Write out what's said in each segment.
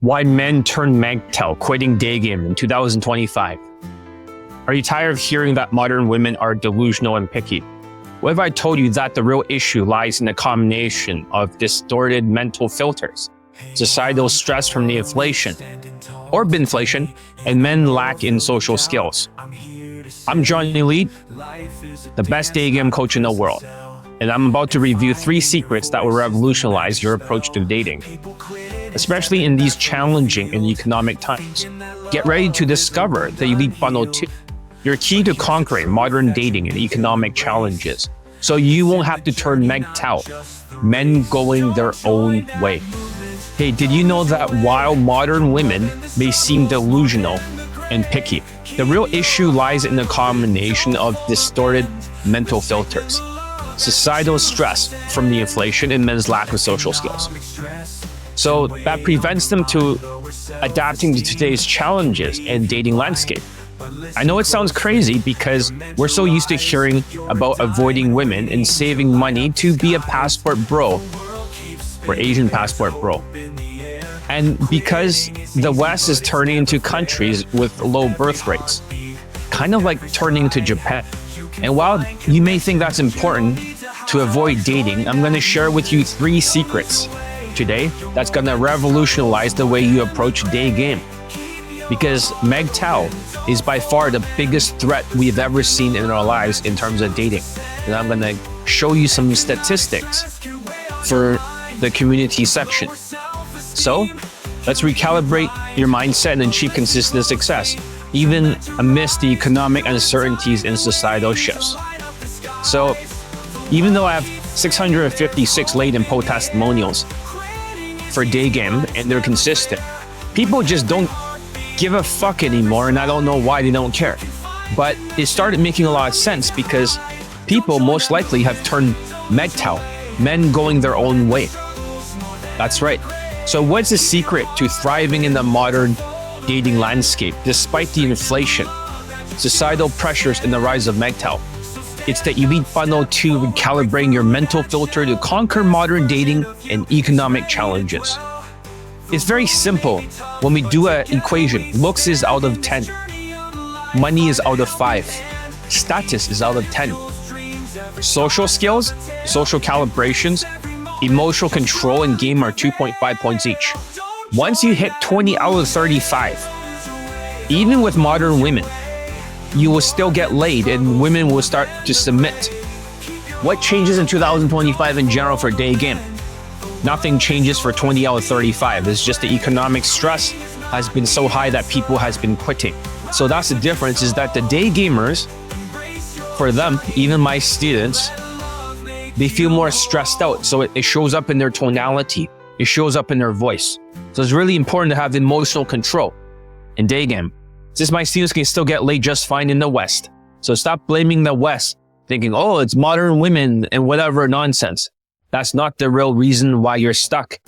Why men turn mGtOw, quitting Daygame in 2025. Are you tired of hearing that modern women are delusional and picky? What if I told you that the real issue lies in the combination of distorted mental filters, societal stress from the inflation, or binflation, and men lack in social skills? I'm Johnny Lee, the best Daygame coach in the world, and I'm about to review 3 secrets that will revolutionize your approach to dating, especially in these challenging and economic times. Get ready to discover the Elite Funnel 2, your key to conquering modern dating and economic challenges, so you won't have to turn mGtOw, men going their own way. Hey, did you know that while modern women may seem delusional and picky, the real issue lies in the combination of distorted mental filters, societal stress from the inflation, and men's lack of social skills. So that prevents them to adapting to today's challenges and dating landscape. I know it sounds crazy because we're so used to hearing about avoiding women and saving money to be a passport bro, or Asian passport bro. And because the West is turning into countries with low birth rates, kind of like turning to Japan. And while you may think that's important to avoid dating, I'm going to share with you 3 secrets today that's going to revolutionize the way you approach Daygame. Because mGtOw is by far the biggest threat we've ever seen in our lives in terms of dating. And I'm going to show you some statistics for the community section. So let's recalibrate your mindset and achieve consistent success, even amidst the economic uncertainties and societal shifts. So even though I have 656 latent post testimonials for Daygame and they're consistent, people just don't give a fuck anymore, and I don't know why they don't care. But it started making a lot of sense because people most likely have turned mGtOw, men going their own way. That's right. So what's the secret to thriving in the modern dating landscape despite the inflation, societal pressures, and the rise of mGtOw? It's the Elite Funnel 2, recalibrating your mental filter to conquer modern dating and economic challenges. It's very simple. When we do an equation, looks is out of 10, money is out of 5, status is out of 10. Social skills, social calibrations, emotional control, and game are 2.5 points each. Once you hit 20 out of 35, even with modern women, you will still get laid and women will start to submit. What changes in 2025 in general for Daygame? Nothing changes for 20 out of 35. It's just the economic stress has been so high that people has been quitting. So that's the difference, is that the Daygamers, for them, even my students, they feel more stressed out. So it shows up in their tonality. It shows up in their voice. So it's really important to have emotional control in Daygame. Since my students can still get laid just fine in the West. So stop blaming the West, thinking, oh, it's modern women and whatever nonsense. That's not the real reason why you're stuck.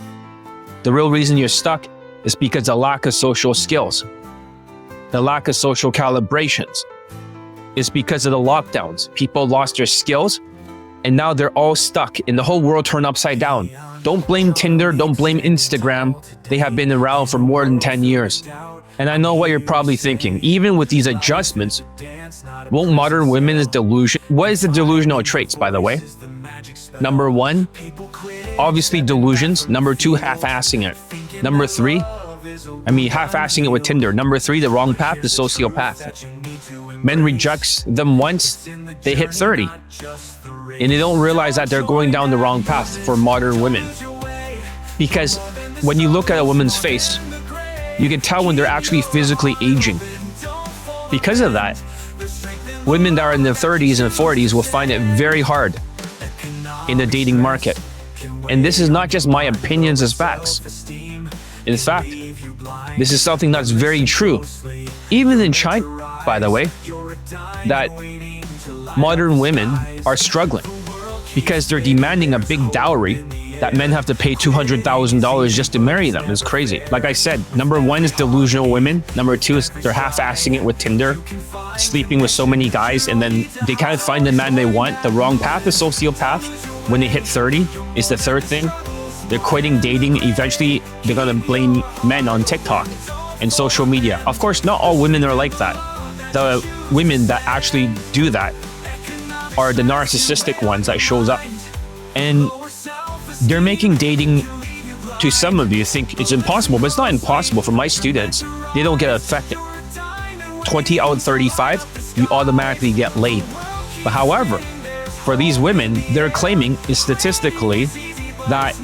The real reason you're stuck is because of the lack of social skills, the lack of social calibrations. It's because of the lockdowns. People lost their skills and now they're all stuck and the whole world turned upside down. Don't blame Tinder, don't blame Instagram. They have been around for more than 10 years. And I know what you're probably thinking. Even with these adjustments, won't modern women's delusion? What is the delusional traits, by the way? Number 1, obviously delusions. Number 2, half-assing it. Number 3, half-assing it with Tinder. Number 3, the wrong path, the sociopath. Men rejects them once they hit 30. And they don't realize that they're going down the wrong path for modern women. Because when you look at a woman's face, you can tell when they're actually physically aging. Because of that, women that are in their 30s and 40s will find it very hard in the dating market. And this is not just my opinions as facts. In fact, this is something that's very true. Even in China, by the way, that modern women are struggling because they're demanding a big dowry that men have to pay $200,000 just to marry them. It's crazy. Like I said, number 1 is delusional women. Number 2 is they're half-assing it with Tinder, sleeping with so many guys, and then they kind of find the man they want. The wrong path, the sociopath, when they hit 30 is the third thing. They're quitting dating. Eventually, they're gonna blame men on TikTok and social media. Of course, not all women are like that. The women that actually do that are the narcissistic ones that shows up. And they're making dating, to some of you, think it's impossible, but it's not impossible. For my students, they don't get affected. 20 out of 35, you automatically get laid. But however, for these women, they're claiming statistically that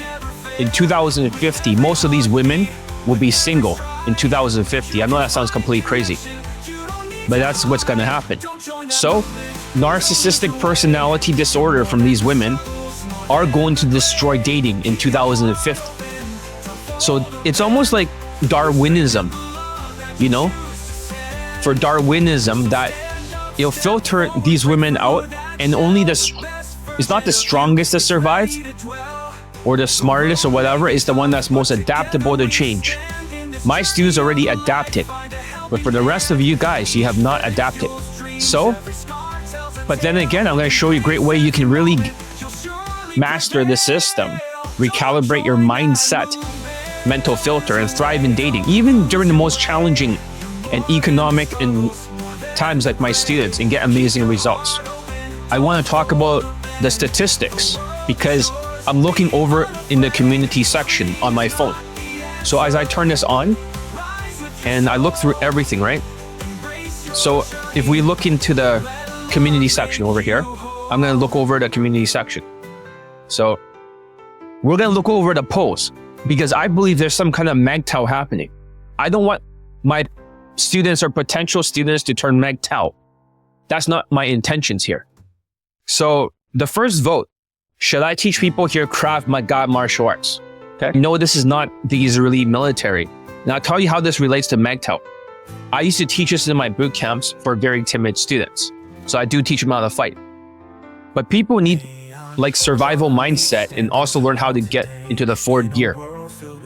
in 2050, most of these women will be single in 2050. I know that sounds completely crazy, but that's what's going to happen. So, narcissistic personality disorder from these women are going to destroy dating in 2050. So it's almost like Darwinism, you know? For Darwinism, that it'll filter these women out, and only it's not the strongest to survive or the smartest or whatever, it's the one that's most adaptable to change. My students already adapted, but for the rest of you guys, you have not adapted. So, but then again, I'm going to show you a great way you can really master the system, recalibrate your mindset, mental filter, and thrive in dating, even during the most challenging and economic and times like my students, and get amazing results. I want to talk about the statistics because I'm looking over in the community section on my phone. So as I turn this on and I look through everything, right? So if we look into the community section over here, I'm going to look over the community section. So we're going to look over the polls because I believe there's some kind of mGtOw happening. I don't want my students or potential students to turn mGtOw. That's not my intentions here. So the first vote, should I teach people here Krav Maga martial arts? Okay. No, this is not the Israeli military. Now I'll tell you how this relates to mGtOw. I used to teach this in my boot camps for very timid students. So I do teach them how to fight. But people need like survival mindset and also learn how to get into the forward gear.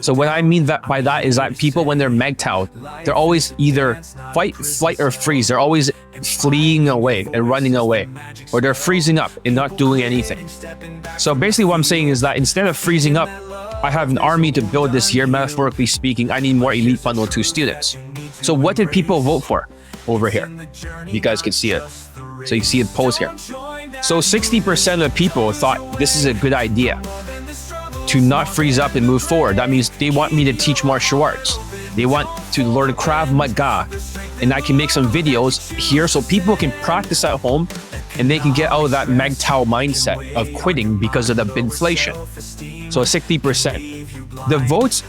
So what I mean by that is that people, when they're mGtOw, they're always either fight, flight, or freeze. They're always fleeing away and running away, or they're freezing up and not doing anything. So basically what I'm saying is that instead of freezing up, I have an army to build this year. Metaphorically speaking, I need more Elite Bundle 2 students. So what did people vote for over here? You guys can see it. So you see it posed here. So 60% of people thought this is a good idea to not freeze up and move forward. That means they want me to teach martial arts. They want to learn Krav Maga, and I can make some videos here so people can practice at home and they can get out of that mGtOw mindset of quitting because of the inflation. So 60%. The votes,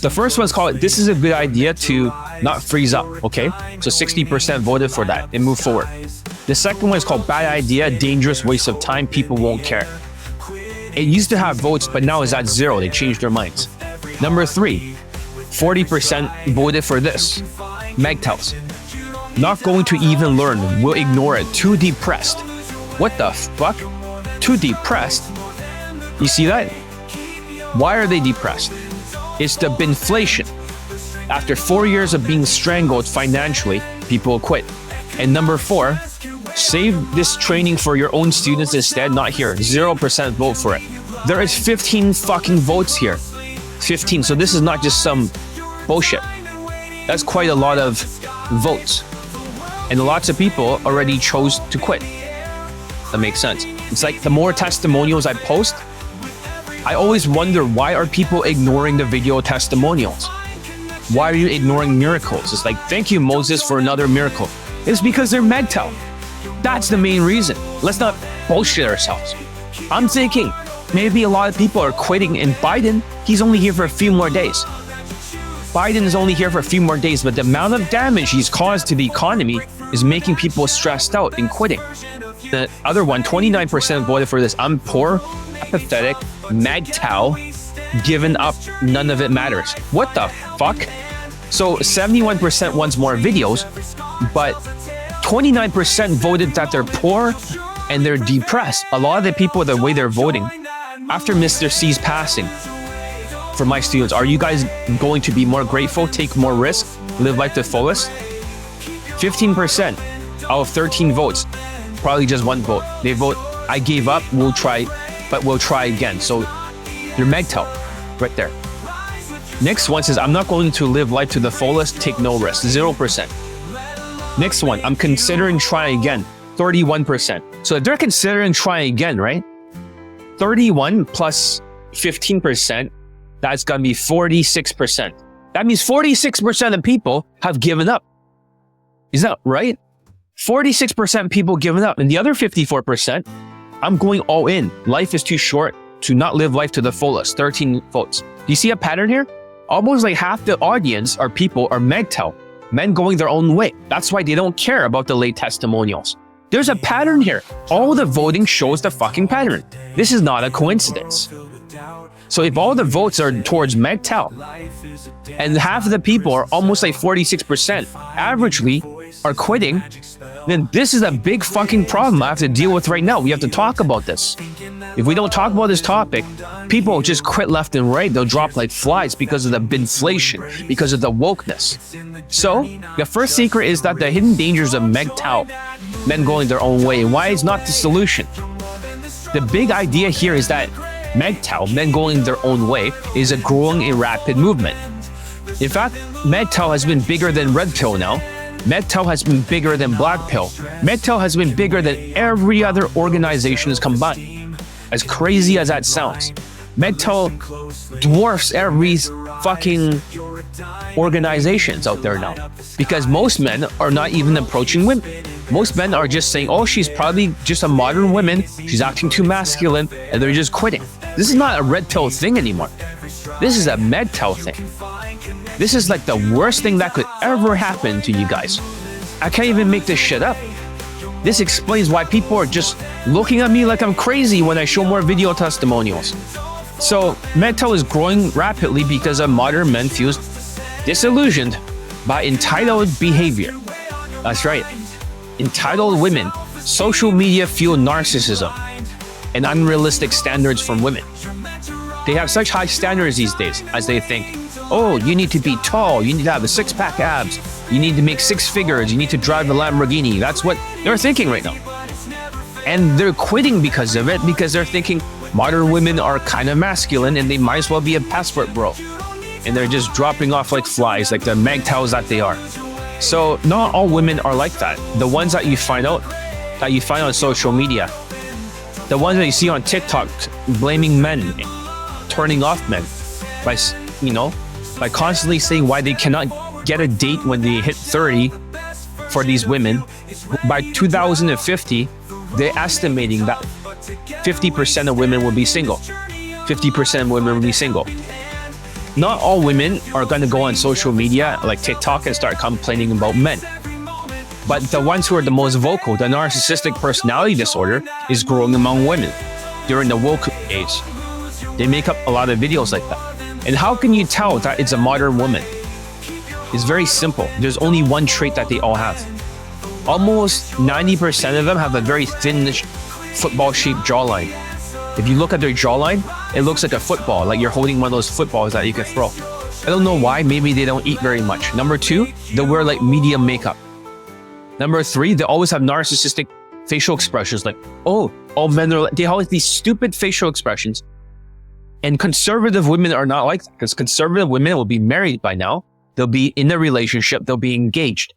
the first one's called, this is a good idea to not freeze up, okay? So 60% voted for that and move forward. The second one is called bad idea, dangerous, waste of time, people won't care. It used to have votes, but now it's at 0. They changed their minds. Number 3, 40% voted for this. mGtOws. Not going to even learn, will ignore it, too depressed. What the fuck? Too depressed? You see that? Why are they depressed? It's the inflation. After 4 years of being strangled financially, people quit. And number 4, save this training for your own students instead, not here. 0% vote for it. There is 15 fucking votes here. 15. So this is not just some bullshit. That's quite a lot of votes. And lots of people already chose to quit. That makes sense. It's like the more testimonials I post, I always wonder, why are people ignoring the video testimonials? Why are you ignoring miracles? It's like, thank you, Moses, for another miracle. It's because they're mGtOw. That's the main reason. Let's not bullshit ourselves. I'm thinking maybe a lot of people are quitting, and Biden, he's only here for a few more days. Biden is only here for a few more days, but the amount of damage he's caused to the economy is making people stressed out and quitting. The other one, 29% voted for this. I'm poor, apathetic, mGtOw, given up, none of it matters. What the fuck? So 71% wants more videos, but 29% voted that they're poor and they're depressed. A lot of the people, the way they're voting, after Mr. C's passing, for my students, are you guys going to be more grateful, take more risk, live life to the fullest? 15% out of 13 votes, probably just one vote. They vote, I gave up, we'll try, but we'll try again. So they're mGtOw. right there. Next one says, I'm not going to live life to the fullest, take no risk, 0%. Next one, I'm considering trying again, 31%. So if they're considering trying again, right? 31 plus 15%, that's gonna be 46%. That means 46% of people have given up. Is that right? 46% people giving up. And the other 54%, I'm going all in. Life is too short to not live life to the fullest, 13 votes. Do you see a pattern here? Almost like half the audience or people are mGtOw, men going their own way. That's why they don't care about the late testimonials. There's a pattern here. All the voting shows the fucking pattern. This is not a coincidence. So if all the votes are towards mGtOw, and half of the people are almost like 46%, averagely are quitting, then this is a big fucking problem I have to deal with right now. We have to talk about this. If we don't talk about this topic, people just quit left and right. They'll drop like flies because of the binflation, because of the wokeness. So the first secret is that the hidden dangers of mGtOw, men going their own way, and why it's not the solution. The big idea here is that mGtOw, men going their own way, is a growing and rapid movement. In fact, mGtOw has been bigger than Red Pill now. mGtOw has been bigger than Black Pill. mGtOw has been bigger than every other organization combined. As crazy as that sounds, mGtOw dwarfs every fucking organizations out there now. Because most men are not even approaching women. Most men are just saying, oh, she's probably just a modern woman, she's acting too masculine, and they're just quitting. This is not a Red Pill thing anymore. This is a mGtOw thing. This is like the worst thing that could ever happen to you guys. I can't even make this shit up. This explains why people are just looking at me like I'm crazy when I show more video testimonials. So mGtOw is growing rapidly because of modern men feel disillusioned by entitled behavior. That's right. Entitled women, social media fuel narcissism and unrealistic standards from women. They have such high standards these days as they think, oh, you need to be tall, you need to have a six-pack abs, you need to make six figures, you need to drive a Lamborghini. That's what they're thinking right now. And they're quitting because of it, because they're thinking modern women are kind of masculine and they might as well be a passport bro. And they're just dropping off like flies, like the mGtOws that they are. So not all women are like that. The ones that you find out, on social media, the ones that you see on TikTok blaming men, turning off men by constantly saying why they cannot get a date when they hit 30 for these women. By 2050, they're estimating that 50% of women will be single. 50% of women will be single. Not all women are going to go on social media like TikTok and start complaining about men. But the ones who are the most vocal, the narcissistic personality disorder, is growing among women during the woke age. They make up a lot of videos like that. And how can you tell that it's a modern woman? It's very simple. There's only one trait that they all have. Almost 90% of them have a very thin, football-shaped jawline. If you look at their jawline, it looks like a football, like you're holding one of those footballs that you can throw. I don't know why. Maybe they don't eat very much. Number two, they wear like medium makeup. Number three, they always have narcissistic facial expressions like, oh, all men are like, they have these stupid facial expressions. And conservative women are not like that, because conservative women will be married by now. They'll be in a relationship. They'll be engaged.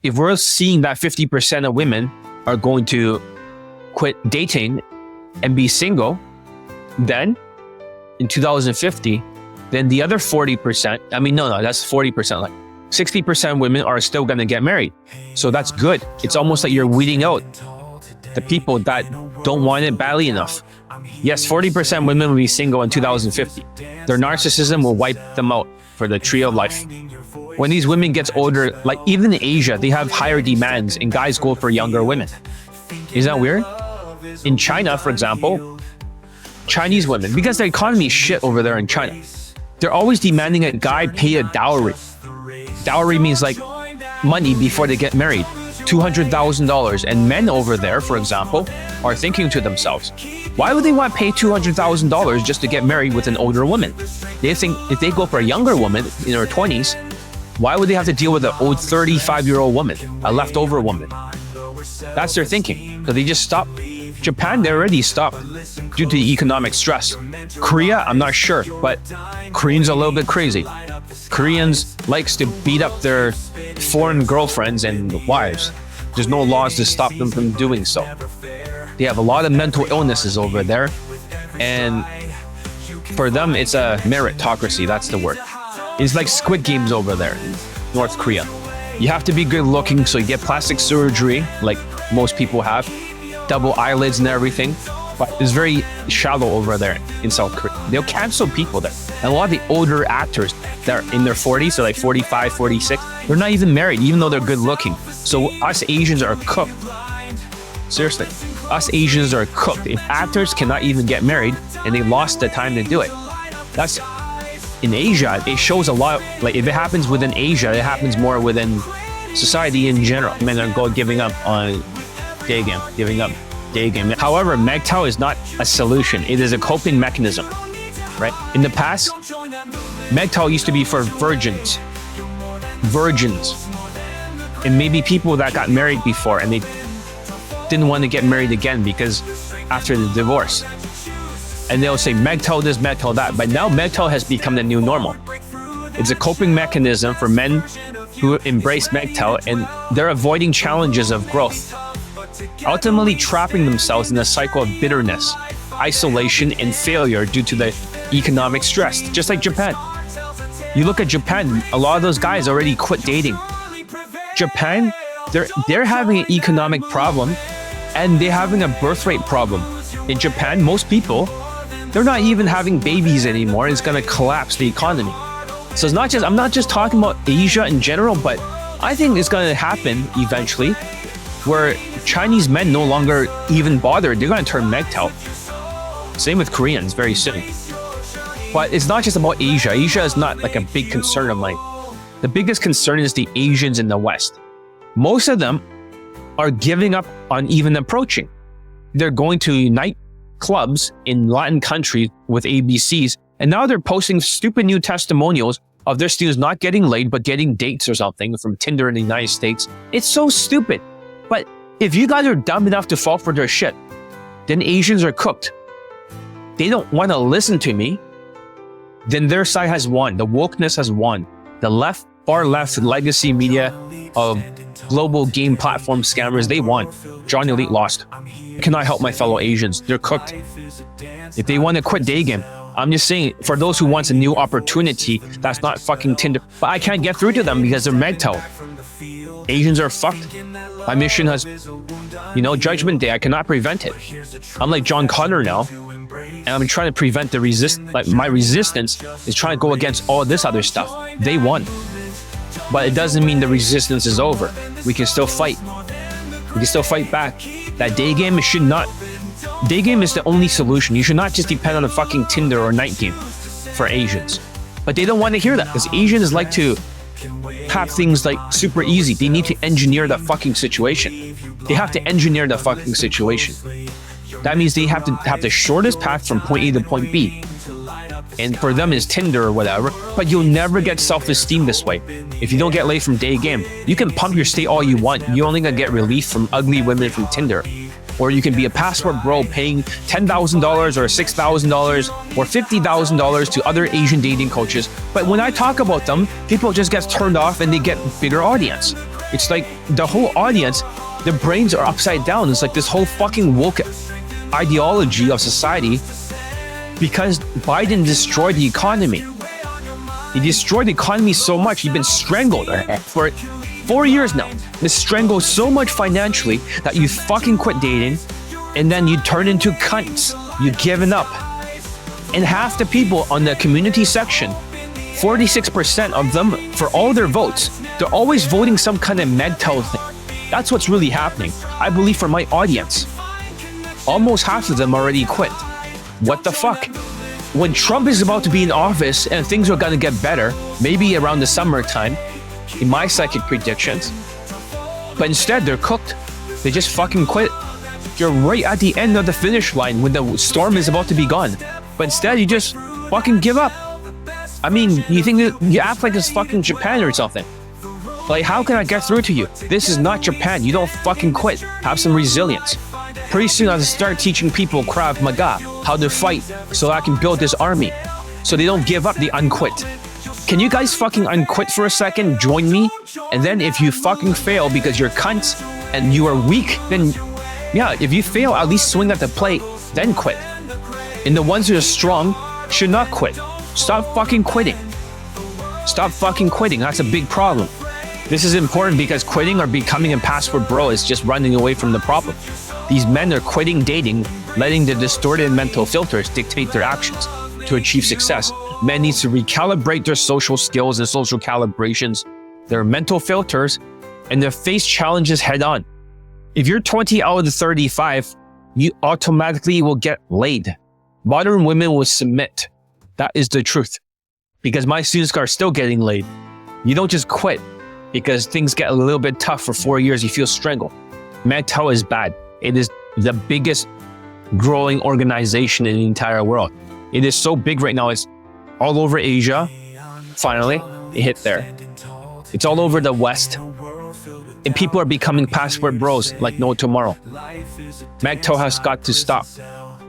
If we're seeing that 50% of women are going to quit dating and be single, then in 2050, then the other 40%, that's 40%, like 60% of women are still going to get married. So that's good. It's almost like you're weeding out the people that don't want it badly enough. Yes, 40% of women will be single in 2050. Their narcissism will wipe them out for the tree of life. When these women get older, like even in Asia, they have higher demands and guys go for younger women. Isn't that weird? In China, for example, Chinese women, because the economy is shit over there in China, they're always demanding a guy pay a dowry. Dowry means like money before they get married, $200,000. And men over there, for example, are thinking to themselves, why would they want to pay $200,000 just to get married with an older woman? They think if they go for a younger woman in her 20s, why would they have to deal with an old 35-year-old woman, a leftover woman? That's their thinking. So they just stop Japan, they already stopped due to economic stress. Korea, I'm not sure, but Koreans are a little bit crazy. Koreans likes to beat up their foreign girlfriends and wives. There's no laws to stop them from doing so. They have a lot of mental illnesses over there, and for them, it's a meritocracy. That's the word. It's like Squid Games over there in North Korea. You have to be good looking, so you get plastic surgery, like most people have, double eyelids and everything. But it's very shallow over there in South Korea. They'll cancel people there. And a lot of the older actors that are in their 40s, so like 45, 46, they're not even married, even though they're good looking. So us Asians are cooked. Seriously. Us Asians are cooked. If actors cannot even get married and they lost the time to do it. That's in Asia, it shows a lot. Like if it happens within Asia, it happens more within society in general. Men are giving up on Daygame, giving up Daygame. However, mGtOw is not a solution. It is a coping mechanism, right? In the past, mGtOw used to be for virgins, and maybe people that got married before and they didn't want to get married again because after the divorce. And they'll say mGtOw this, mGtOw that. But now mGtOw has become the new normal. It's a coping mechanism for men who embrace mGtOw, and they're avoiding challenges of growth, ultimately trapping themselves in a cycle of bitterness, isolation, and failure due to the economic stress, just like Japan. You look at Japan, a lot of those guys already quit dating. Japan, they're having an economic problem, and they're having a birth rate problem. In Japan, most people, they're not even having babies anymore. It's going to collapse the economy. So it's not just, I'm not just talking about Asia in general, but I think it's going to happen eventually where Chinese men no longer even bother. They're going to turn mGtOw. Same with Koreans very soon. But it's not just about Asia. Asia is not like a big concern of mine. The biggest concern is the Asians in the West. Most of them are giving up on even approaching. They're going to night clubs in Latin countries with ABCs, and now they're posting stupid new testimonials of their students not getting laid, but getting dates or something from Tinder in the United States. It's so stupid. But if you guys are dumb enough to fall for their shit, then Asians are cooked. They don't want to listen to me. Then their side has won. The wokeness has won. The left, far left legacy media of global game platform scammers, they won. John Elite lost. I cannot help my fellow Asians. They're cooked. If they want to quit Daygame, I'm just saying, for those who wants a new opportunity, that's not fucking Tinder. But I can't get through to them because they're mGtOw. Asians are fucked. My mission has, Judgment Day. I cannot prevent it. I'm like John Connor now, and I'm trying to prevent the my resistance is trying to go against all this other stuff. They won. But it doesn't mean the resistance is over. We can still fight. We can still fight back. That Daygame should not... Daygame is the only solution. You should not just depend on a fucking Tinder or night game for Asians. But they don't want to hear that because Asians like to have things like super easy. They need to engineer the fucking situation. They have to engineer the fucking situation. That means they have to have the shortest path from point A to point B. And for them is Tinder or whatever, but you'll never get self-esteem this way. If you don't get laid from Daygame, you can pump your state all you want. You're only gonna get relief from ugly women from Tinder. Or you can be a passport bro paying $10,000 or $6,000 or $50,000 to other Asian dating coaches. But when I talk about them, people just get turned off and they get bigger audience. It's like the whole audience, their brains are upside down. It's like this whole fucking woke ideology of society because Biden destroyed the economy. He destroyed the economy so much, he's been strangled for 4 years now. Been strangled so much financially that you fucking quit dating and then you turn into cunts. You've given up. And half the people on the community section, 46% of them, for all their votes, they're always voting some kind of mGtOw thing. That's what's really happening. I believe for my audience, almost half of them already quit. What the fuck? When Trump is about to be in office and things are gonna get better, maybe around the summertime, in my psychic predictions, but instead they're cooked. They just fucking quit. You're right at the end of the finish line when the storm is about to be gone, but instead you just fucking give up. I mean, you think that you act like it's fucking Japan or something. Like, how can I get through to you? This is not Japan. You don't fucking quit. Have some resilience. Pretty soon I'll start teaching people Krav Maga, how to fight, so I can build this army. So they don't give up, they unquit. Can you guys fucking unquit for a second? Join me? And then if you fucking fail because you're cunts and you are weak, then yeah, if you fail, at least swing at the plate, then quit. And the ones who are strong should not quit. Stop fucking quitting. Stop fucking quitting. That's a big problem. This is important because quitting or becoming a passport bro is just running away from the problem. These men are quitting dating, letting the distorted mental filters dictate their actions. To achieve success, men need to recalibrate their social skills and social calibrations, their mental filters, and their face challenges head on. If you're 20 out of the 35, you automatically will get laid. Modern women will submit. That is the truth. Because my students are still getting laid. You don't just quit because things get a little bit tough for 4 years, you feel strangled. mGtOw is bad. It is the biggest growing organization in the entire world. It is so big right now, it's all over Asia. Finally, it hit there. It's all over the West. And people are becoming passport bros like no tomorrow. mGtOw has got to stop.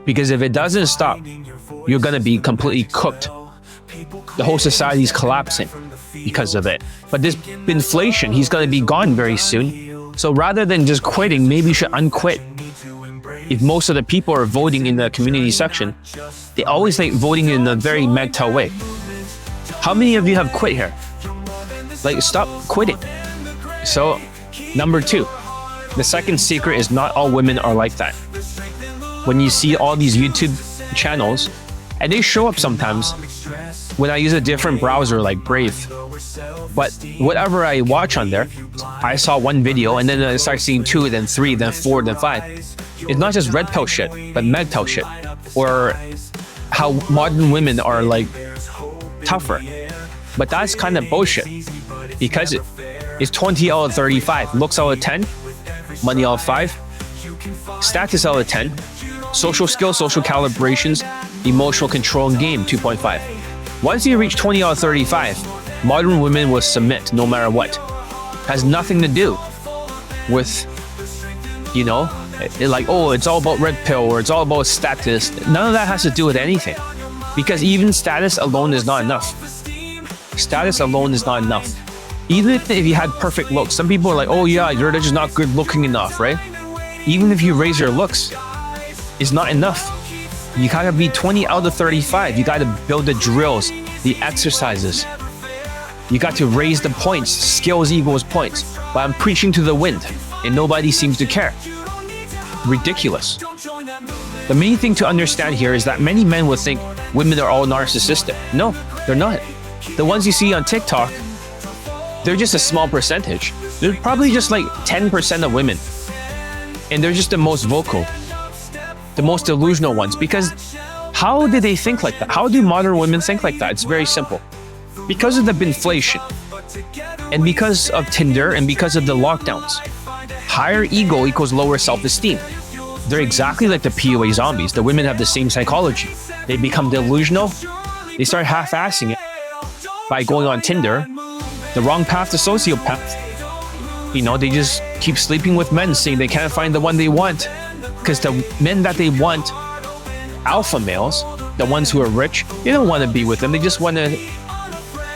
Because if it doesn't stop, you're gonna be completely cooked. The whole society is collapsing because of it. But this inflation, he's gonna be gone very soon. So rather than just quitting, maybe you should unquit. If most of the people are voting in the community section, they always like voting in a very mGtOw way. How many of you have quit here? Like, stop quitting. So, number 2, the second secret is not all women are like that. When you see all these YouTube channels, and they show up sometimes when I use a different browser like Brave. But whatever I watch on there, I saw one video and then I start seeing 2, then 3, then 4, then 5. It's not just red pill shit, but mGtOw shit. Or how modern women are like tougher. But that's kind of bullshit. Because it's 20 out of 35, looks out of 10, money out of 5, status out of 10, social skills, social calibrations, emotional control and game 2.5. Once you reach 20 out of 35, modern women will submit no matter what. Has nothing to do with, you know, like, oh, it's all about red pill or it's all about status. None of that has to do with anything. Because even status alone is not enough. Status alone is not enough. Even if you had perfect looks, some people are like, oh yeah, you're just not good looking enough, right? Even if you raise your looks, it's not enough. You gotta be 20 out of 35. You gotta build the drills, the exercises. You got to raise the points. Skills equals points. But I'm preaching to the wind and nobody seems to care. Ridiculous. The main thing to understand here is that many men will think women are all narcissistic. No, they're not. The ones you see on TikTok, they're just a small percentage. They're probably just like 10% of women. And they're just the most vocal, the most delusional ones. Because how do they think like that? How do modern women think like that? It's very simple. Because of the inflation, and because of Tinder, and because of the lockdowns. Higher ego equals lower self-esteem. They're exactly like the PUA zombies. The women have the same psychology. They become delusional. They start half-assing it by going on Tinder, the wrong path to sociopath. You know, they just keep sleeping with men, saying they can't find the one they want. Because the men that they want, alpha males, the ones who are rich, they don't want to be with them. They just want to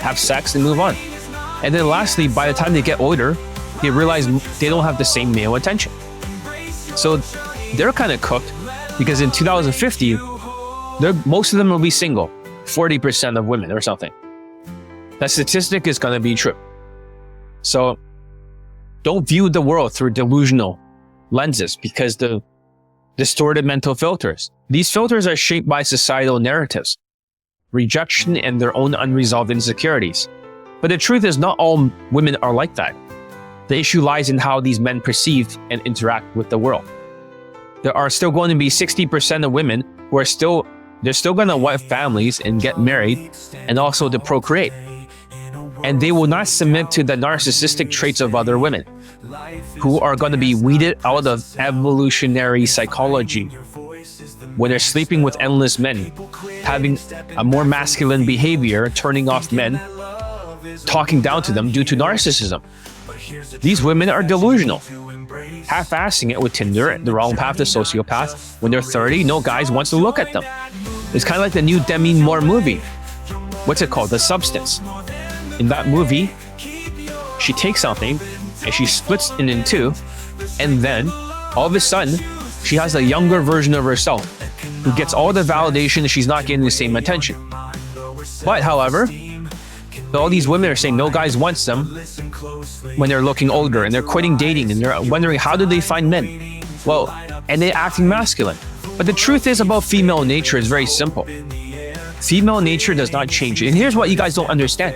have sex and move on. And then lastly, by the time they get older, they realize they don't have the same male attention. So they're kind of cooked because in 2050, most of them will be single, 40% of women or something. That statistic is going to be true. So don't view the world through delusional lenses because the distorted mental filters. These filters are shaped by societal narratives, rejection, and their own unresolved insecurities. But the truth is not all women are like that. The issue lies in how these men perceive and interact with the world. There are still going to be 60% of women who are they're still going to want families and get married and also to procreate. And they will not submit to the narcissistic traits of other women who are going to be weeded out of evolutionary psychology when they're sleeping with endless men, having a more masculine behavior, turning off men, talking down to them due to narcissism. These women are delusional. half-assing it with Tinder, the wrong path to sociopath. When they're 30, no guys wants to look at them. It's kind of like the new Demi Moore movie. What's it called? The Substance. In that movie, she takes something and she splits it in two, and then all of a sudden, she has a younger version of herself who gets all the validation and she's not getting the same attention. But however, all these women are saying no guys wants them when they're looking older, and they're quitting dating, and they're wondering how do they find men? Well, and they're acting masculine. But the truth is about female nature is very simple. Female nature does not change. And here's what you guys don't understand.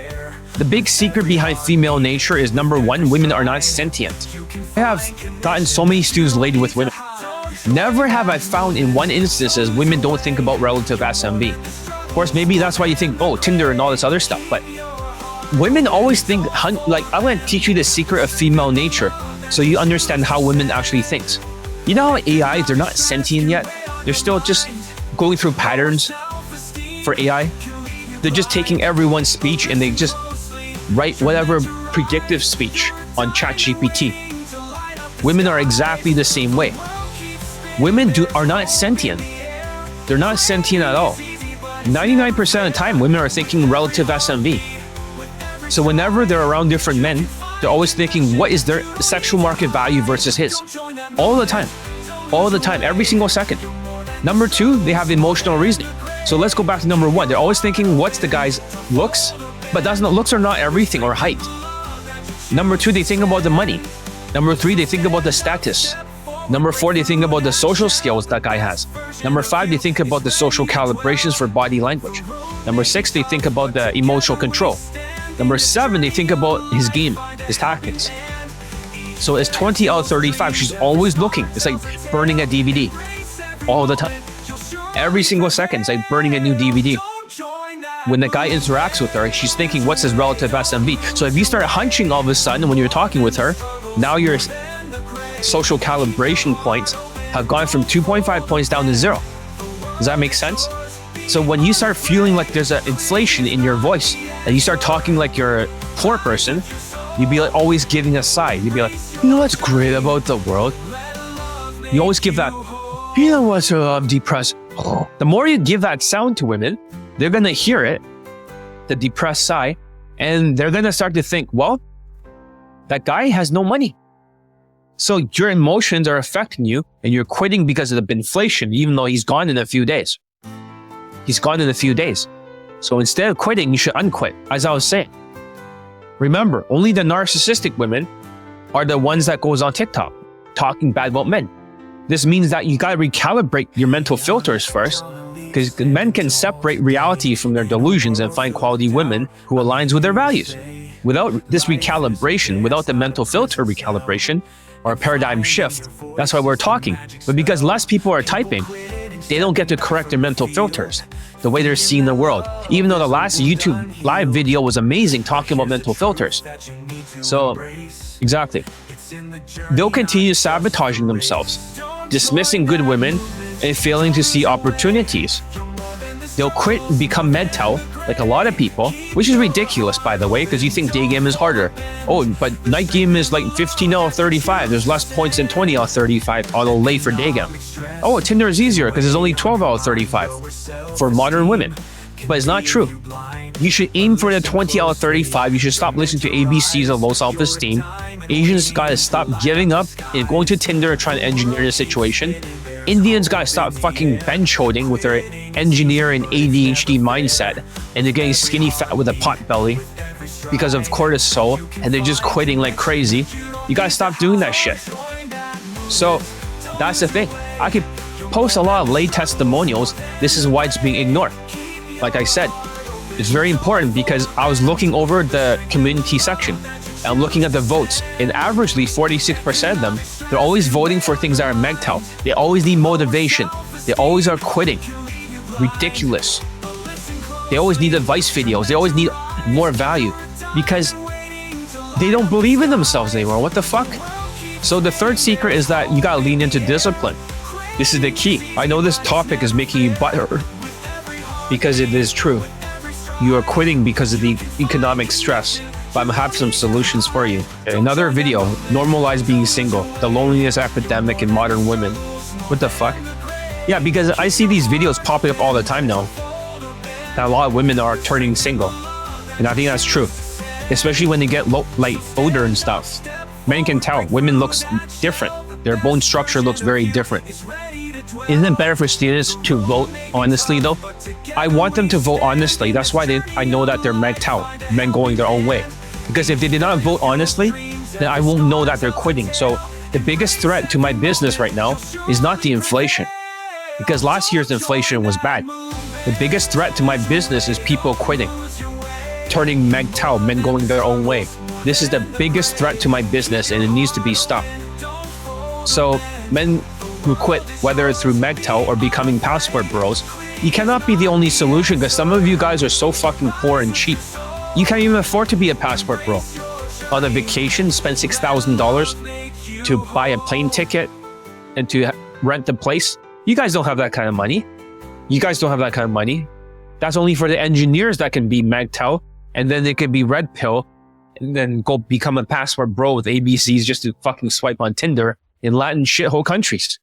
The big secret behind female nature is, number one, women are not sentient. I have gotten so many students laid with women. Never have I found in one instance as women don't think about relative SMV. Of course, maybe that's why you think, oh, Tinder and all this other stuff. But women always think, like, I want to teach you the secret of female nature so you understand how women actually thinks. You know how AI, they're not sentient yet? They're still just going through patterns for AI. They're just taking everyone's speech and they just write whatever predictive speech on ChatGPT. Women are exactly the same way. Women are not sentient. They're not sentient at all. 99% of the time, women are thinking relative SMV. So whenever they're around different men, they're always thinking, what is their sexual market value versus his? All the time. All the time. Every single second. Number two, they have emotional reasoning. So let's go back to number one. They're always thinking, what's the guy's looks? But looks are not everything, or height. Number two, they think about the money. Number three, they think about the status. Number four, they think about the social skills that guy has. Number five, they think about the social calibrations for body language. Number six, they think about the emotional control. Number seven, they think about his game, his tactics. So it's 20 out of 35. She's always looking. It's like burning a DVD all the time. Every single second, it's like burning a new DVD. When the guy interacts with her, she's thinking, what's his relative SMV? So if you start hunching all of a sudden when you're talking with her, now your social calibration points have gone from 2.5 points down to 0. Does that make sense? So when you start feeling like there's an inflation in your voice and you start talking like you're a poor person, you'd be like always giving a sigh. You'd be like, you know what's great about the world? You always give that, you know what's depressed? Oh. The more you give that sound to women, they're going to hear it, the depressed sigh, and they're going to start to think, well, that guy has no money. So your emotions are affecting you and you're quitting because of the inflation, even though he's gone in a few days. He's gone in a few days. So instead of quitting, you should unquit, as I was saying. Remember, only the narcissistic women are the ones that goes on TikTok talking bad about men. This means that you got to recalibrate your mental filters first, because men can separate reality from their delusions and find quality women who aligns with their values. Without this recalibration, without the mental filter recalibration or a paradigm shift, that's why we're talking. But because less people are typing, they don't get to correct their mental filters, the way they're seeing the world. Even though the last YouTube live video was amazing talking about mental filters. So, exactly. They'll continue sabotaging themselves, dismissing good women, and failing to see opportunities. They'll quit and become mGtOw, like a lot of people, which is ridiculous, by the way, because you think day game is harder. Oh, but night game is like 15 out of 35. There's less points than 20 out of 35 auto lay for day game. Oh, Tinder is easier because it's only 12 out of 35 for modern women. But it's not true. You should aim for the 20 out of 35. You should stop listening to ABCs of low self-esteem. Asians gotta stop giving up and going to Tinder and trying to engineer the situation. Indians gotta stop fucking bench holding with their engineer and ADHD mindset, and they're getting skinny fat with a pot belly because of cortisol, and they're just quitting like crazy. You gotta stop doing that shit. So that's the thing. I could post a lot of lay testimonials. This is why it's being ignored. Like I said, it's very important because I was looking over the community section. I'm looking at the votes, and averagely 46% of them, they're always voting for things that are mGtOw. They always need motivation. They always are quitting. Ridiculous. They always need advice videos. They always need more value because they don't believe in themselves anymore. What the fuck? So the third secret is that you gotta lean into discipline. This is the key. I know this topic is making you butthurt because it is true. You are quitting because of the economic stress. but I'm have some solutions for you. Another video, normalize being single, the loneliness epidemic in modern women. What the fuck? Yeah, because I see these videos popping up all the time now, that a lot of women are turning single. And I think that's true, especially when they get older and stuff. Men can tell, women looks different. Their bone structure looks very different. Isn't it better for students to vote honestly though? I want them to vote honestly. That's why I know that they're mGtOw, men going their own way. Because if they did not vote honestly, then I won't know that they're quitting. So the biggest threat to my business right now is not the inflation, because last year's inflation was bad. The biggest threat to my business is people quitting, turning mGtOw, men going their own way. This is the biggest threat to my business and it needs to be stopped. So men who quit, whether it's through mGtOw or becoming passport bros, you cannot be the only solution, because some of you guys are so fucking poor and cheap. You can't even afford to be a passport bro. On a vacation, spend $6,000 to buy a plane ticket and to rent the place. You guys don't have that kind of money. You guys don't have that kind of money. That's only for the engineers that can be mGtOw, and then they can be red pill and then go become a passport bro with ABCs just to fucking swipe on Tinder in Latin shithole countries.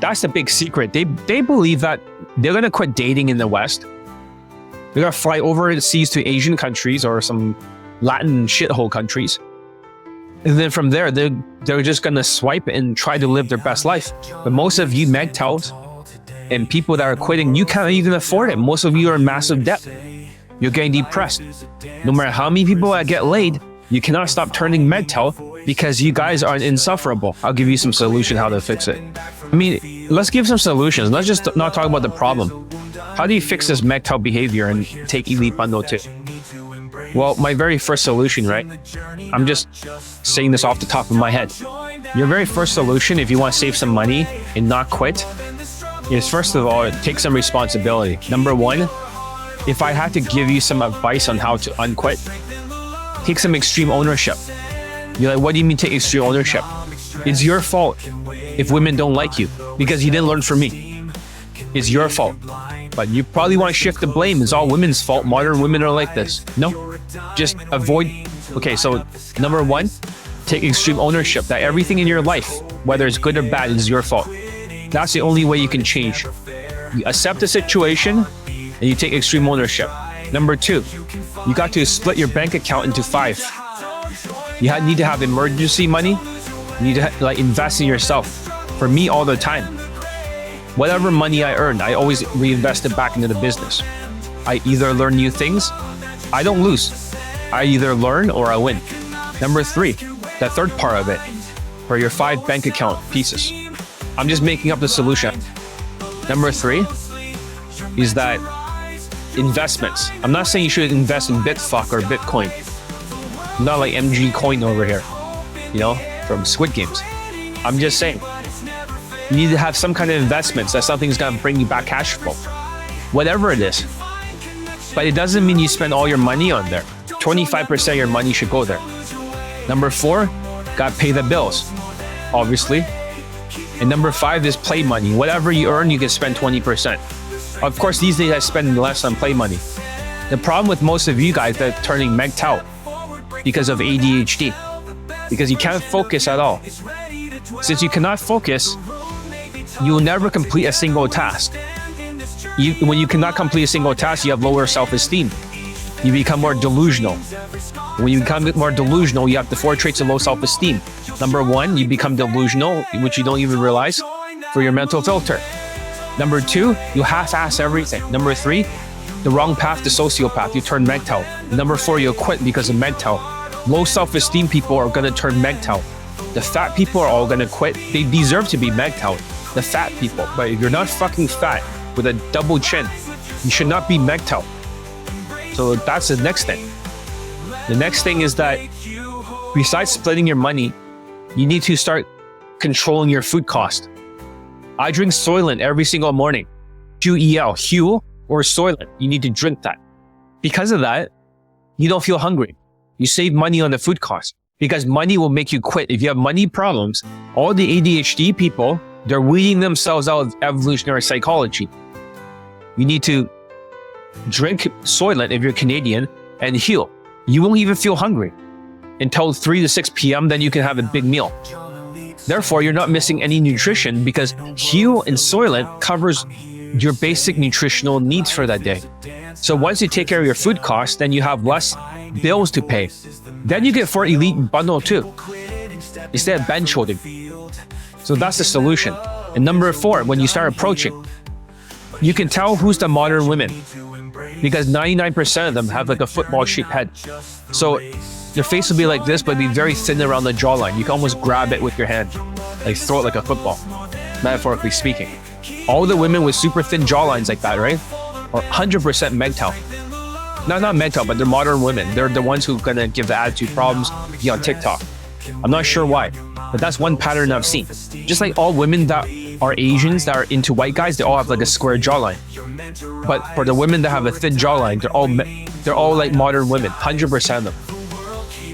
That's the big secret. They believe that they're going to quit dating in the West. They're going to fly overseas to Asian countries or some Latin shithole countries. And then from there, they're just going to swipe and try to live their best life. But most of you mGtOws and people that are quitting, you can't even afford it. Most of you are in massive debt. You're getting depressed. No matter how many people that get laid, you cannot stop turning mGtOw because you guys are insufferable. I'll give you some solution how to fix it. I mean, let's give some solutions. Let's just not talk about the problem. How do you fix this mGtOw behavior and take Elite Bundle too? Well, my very first solution, right? I'm just saying this off the top of my head. Your very first solution, if you want to save some money and not quit, is first of all, take some responsibility. Number one, if I had to give you some advice on how to unquit, take some extreme ownership. You're like, what do you mean take extreme ownership? It's your fault if women don't like you because you didn't learn from me. It's your fault. But you probably want to shift the blame. It's all women's fault. Modern women are like this. No, just avoid. Okay, so number one, take extreme ownership that everything in your life, whether it's good or bad, is your fault. That's the only way you can change. You accept the situation and you take extreme ownership. Number two, you got to split your bank account into 5. You need to have emergency money. You need to invest in yourself. For me, all the time, whatever money I earn, I always reinvest it back into the business. I either learn new things, I don't lose. I either learn or I win. Number 3, the third part of it, for your 5 bank account pieces. I'm just making up the solution. Number 3 is that investments. I'm not saying you should invest in Bitfuck or Bitcoin. I'm not like mGcoin over here, from Squid Games. I'm just saying, you need to have some kind of investments that something's gonna bring you back cash flow. Whatever it is. But it doesn't mean you spend all your money on there. 25% of your money should go there. Number 4, gotta pay the bills, obviously. And number 5 is play money. Whatever you earn, you can spend 20%. Of course, these days I spend less on play money. The problem with most of you guys that are turning mGtOw because of ADHD, because you can't focus at all. Since you cannot focus, you will never complete a single task. When you cannot complete a single task, you have lower self-esteem. You become more delusional. When you become more delusional, you have the 4 traits of low self-esteem. Number 1, you become delusional, which you don't even realize, for your mental filter. Number 2, you half-ass everything. Number 3, the wrong path to sociopath, you turn mGtOw. Number 4, you'll quit because of mGtOw. Low self-esteem people are gonna turn mGtOw. The fat people are all gonna quit. They deserve to be mGtOw. The fat people. But if you're not fucking fat with a double chin, you should not be mGtOw. So that's the next thing. The next thing is that besides splitting your money, you need to start controlling your food cost. I drink Soylent every single morning. Huel, Huel or Soylent. You need to drink that. Because of that, you don't feel hungry. You save money on the food cost because money will make you quit. If you have money problems, all the ADHD people, they're weeding themselves out of evolutionary psychology. You need to drink Soylent if you're Canadian and Huel. You won't even feel hungry until 3 to 6 p.m. Then you can have a big meal. Therefore, you're not missing any nutrition because Heal and Soylent covers your basic nutritional needs for that day. So once you take care of your food costs, then you have less bills to pay. Then you get for Elite Bundle too, instead of bench holding. So that's the solution. And number 4, when you start approaching, you can tell who's the modern women because 99% of them have like a football-shaped head. So their face will be like this, but be very thin around the jawline. You can almost grab it with your hand, like throw it like a football, metaphorically speaking. All the women with super thin jawlines like that, right? Are 100% mGtOw. Not mGtOw, but they're modern women. They're the ones who are gonna give the attitude problems, be on TikTok. I'm not sure why, but that's one pattern I've seen. Just like all women that are Asians that are into white guys, they all have like a square jawline. But for the women that have a thin jawline, they're all like modern women, 100% of them.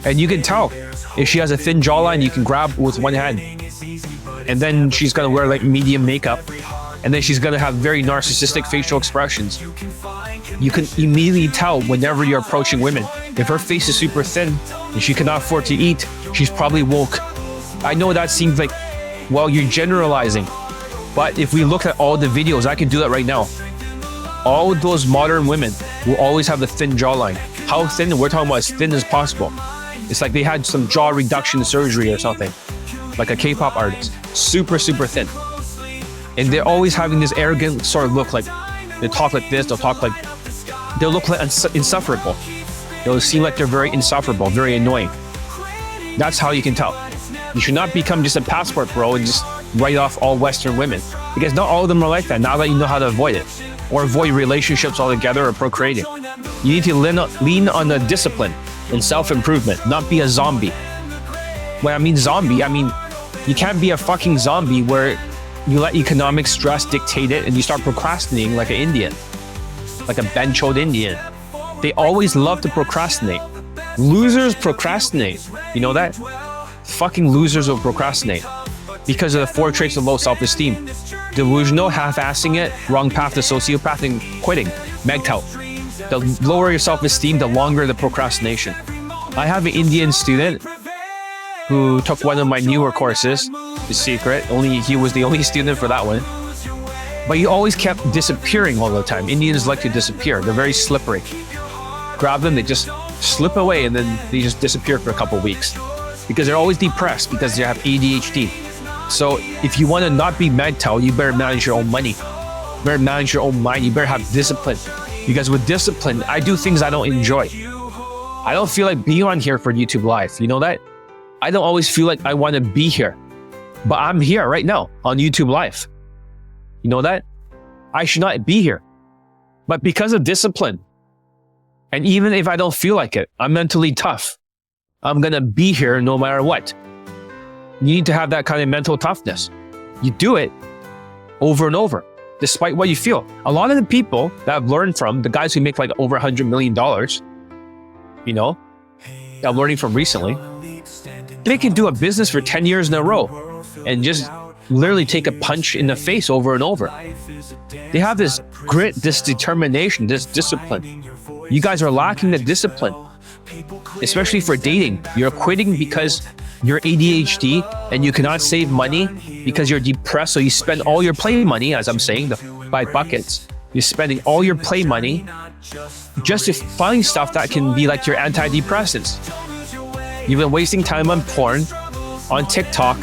And you can tell if she has a thin jawline, you can grab with one hand. And then she's gonna wear like medium makeup. And then she's gonna have very narcissistic facial expressions. You can immediately tell whenever you're approaching women. If her face is super thin and she cannot afford to eat, she's probably woke. I know that seems like, well, you're generalizing. But if we look at all the videos, I can do that right now. All those modern women will always have a thin jawline. How thin? We're talking about as thin as possible. It's like they had some jaw reduction surgery or something. Like a K-pop artist. Super, super thin. And they're always having this arrogant sort of look, like they talk like this, they'll look like insufferable. They'll seem like they're very insufferable, very annoying. That's how you can tell. You should not become just a passport bro and just write off all Western women, because not all of them are like that. Now that you know how to avoid it, or avoid relationships altogether or procreating, you need to lean on the discipline and self-improvement, not be a zombie. When I mean zombie, I mean you can't be a fucking zombie where you let economic stress dictate it and you start procrastinating like an Indian, like a bench-old Indian. They always love to procrastinate. Losers procrastinate. You know that? Fucking losers will procrastinate because of the 4 traits of low self-esteem. Delusional, half-assing it, wrong path to sociopath, and quitting. mGtOw. The lower your self-esteem, the longer the procrastination. I have an Indian student who took one of my newer courses, The Secret. He was the only student for that one. But he always kept disappearing all the time. Indians like to disappear. They're very slippery. Grab them, they just slip away, and then they just disappear for a couple of weeks. Because they're always depressed because they have ADHD. So if you want to not be mGtOw, you better manage your own money. You better manage your own mind. You better have discipline. Because with discipline, I do things I don't enjoy. I don't feel like being on here for YouTube Live. You know that? I don't always feel like I want to be here. But I'm here right now on YouTube Live. You know that? I should not be here. But because of discipline, and even if I don't feel like it, I'm mentally tough. I'm going to be here no matter what. You need to have that kind of mental toughness. You do it over and over, despite what you feel. A lot of the people that I've learned from, the guys who make like over $100 million, you know, I'm learning from recently, they can do a business for 10 years in a row and just literally take a punch in the face over and over. They have this grit, this determination, this discipline. You guys are lacking the discipline, especially for dating. You're quitting because you're ADHD and you cannot save money because you're depressed. So you spend all your play money, as I'm saying, the 5 buckets. You're spending all your play money just to find stuff that can be like your antidepressants. You've been wasting time on porn, on TikTok.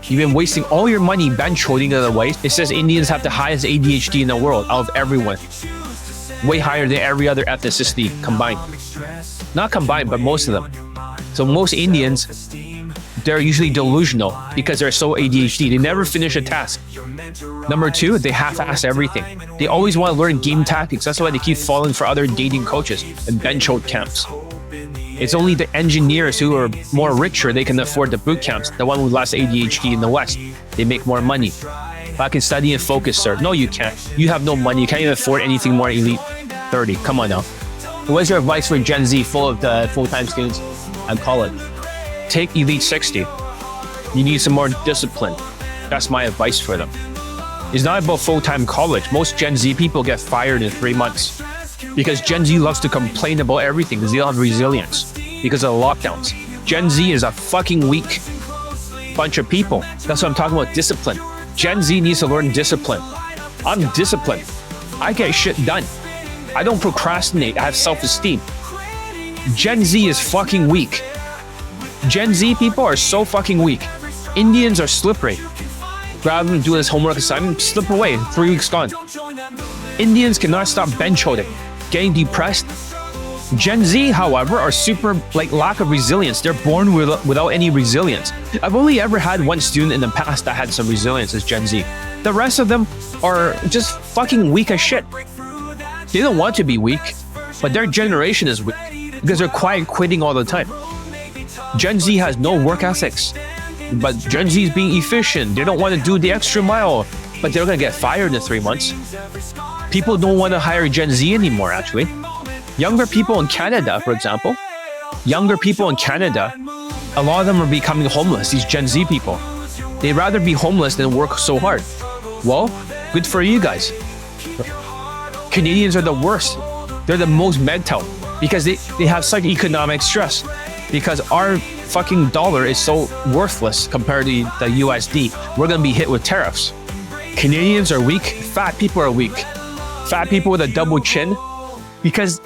You've been wasting all your money bench holding the other way. It says Indians have the highest ADHD in the world out of everyone. Way higher than every other ethnicity combined. Not combined, but most of them. So most Indians, they're usually delusional because they're so ADHD. They never finish a task. Number 2, they half-ass everything. They always want to learn game tactics. That's why they keep falling for other dating coaches and bench hold camps. It's only the engineers who are more richer, they can afford the boot camps. The one with less ADHD in the West, they make more money. I can study and focus, sir. No, you can't. You have no money. You can't even afford anything more Elite 30. Come on now. What's your advice for Gen Z full of the full-time students? I'd call it. Take Elite 60. You need some more discipline. That's my advice for them. It's not about full-time college. Most Gen Z people get fired in 3 months. Because Gen Z loves to complain about everything because they don't have resilience because of the lockdowns. Gen Z is a fucking weak bunch of people. That's what I'm talking about, discipline. Gen Z needs to learn discipline. I'm disciplined. I get shit done. I don't procrastinate. I have self-esteem. Gen Z is fucking weak. Gen Z people are so fucking weak. Indians are slippery. Rather than doing this homework assignment, slip away. 3 weeks gone. Indians cannot stop bench holding, getting depressed. Gen Z, however, are super lack of resilience. They're born without any resilience. I've only ever had one student in the past that had some resilience as Gen Z. The rest of them are just fucking weak as shit. They don't want to be weak, but their generation is weak because they're quiet quitting all the time. Gen Z has no work ethics, but Gen Z is being efficient. They don't want to do the extra mile, but they're going to get fired in 3 months. People don't want to hire Gen Z anymore, actually. Younger people in Canada, for example, a lot of them are becoming homeless, these Gen Z people. They'd rather be homeless than work so hard. Well, good for you guys. Canadians are the worst. They're the most mGtOw because they have such economic stress because our fucking dollar is so worthless compared to the USD. We're going to be hit with tariffs. Canadians are weak. Fat people are weak. Fat people with a double chin, because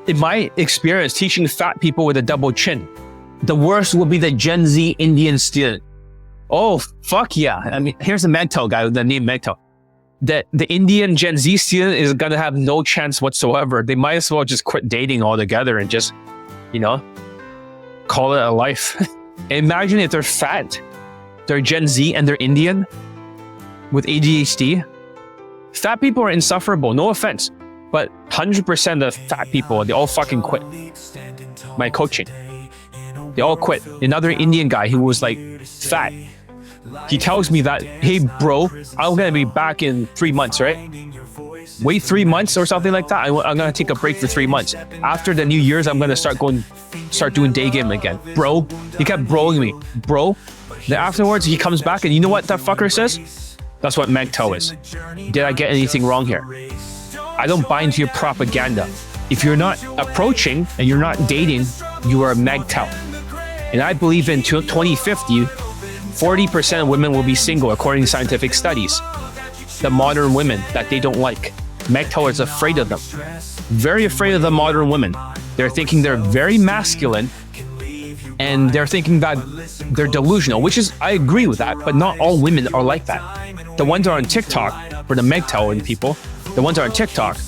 in my experience teaching fat people with a double chin, the worst will be the Gen Z Indian student. Oh, fuck yeah. I mean, here's a mGtOw guy with the name mGtOw. The Indian Gen Z student is going to have no chance whatsoever. They might as well just quit dating altogether and just, call it a life. Imagine if they're fat, they're Gen Z and they're Indian with ADHD. Fat people are insufferable, no offense. But 100% of fat people, they all fucking quit my coaching. They all quit. Another Indian guy who was like fat, he tells me that, hey bro, I'm going to be back in 3 months, right? Wait 3 months or something like that. I'm going to take a break for 3 months. After the New Year's, I'm going to start doing Daygame again. Bro, he kept broing me. Bro, then afterwards he comes back and you know what that fucker says? That's what mGtOw is. Did I get anything wrong here? I don't buy into your propaganda. If you're not approaching and you're not dating, you are a mGtOw. And I believe in 2050, 40% of women will be single according to scientific studies. The modern women that they don't like. mGtOw is afraid of them. Very afraid of the modern women. They're thinking they're very masculine and they're thinking that they're delusional, which is, I agree with that, but not all women are like that. The ones that are on TikTok, for the mGtOw people, the ones that are on TikTok,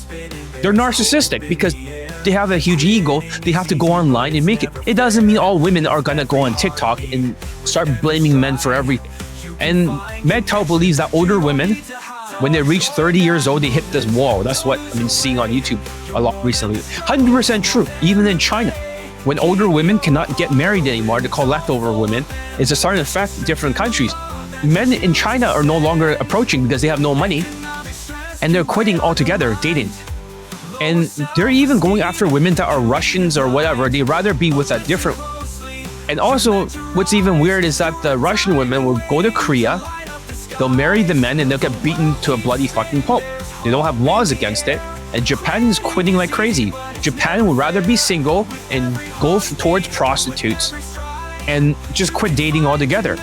they're narcissistic because they have a huge ego. They have to go online and make it. It doesn't mean all women are going to go on TikTok and start blaming men for everything. And mGtOw believes that older women, when they reach 30 years old, they hit this wall. That's what I've been seeing on YouTube a lot recently. 100% true. Even in China, when older women cannot get married anymore, they're called leftover women. It's starting to affect different countries. Men in China are no longer approaching because they have no money. And they're quitting altogether, dating. And they're even going after women that are Russians or whatever. They'd rather be with a different. And also, what's even weird is that the Russian women will go to Korea, they'll marry the men, and they'll get beaten to a bloody fucking pulp. They don't have laws against it. And Japan is quitting like crazy. Japan would rather be single and go towards prostitutes and just quit dating altogether.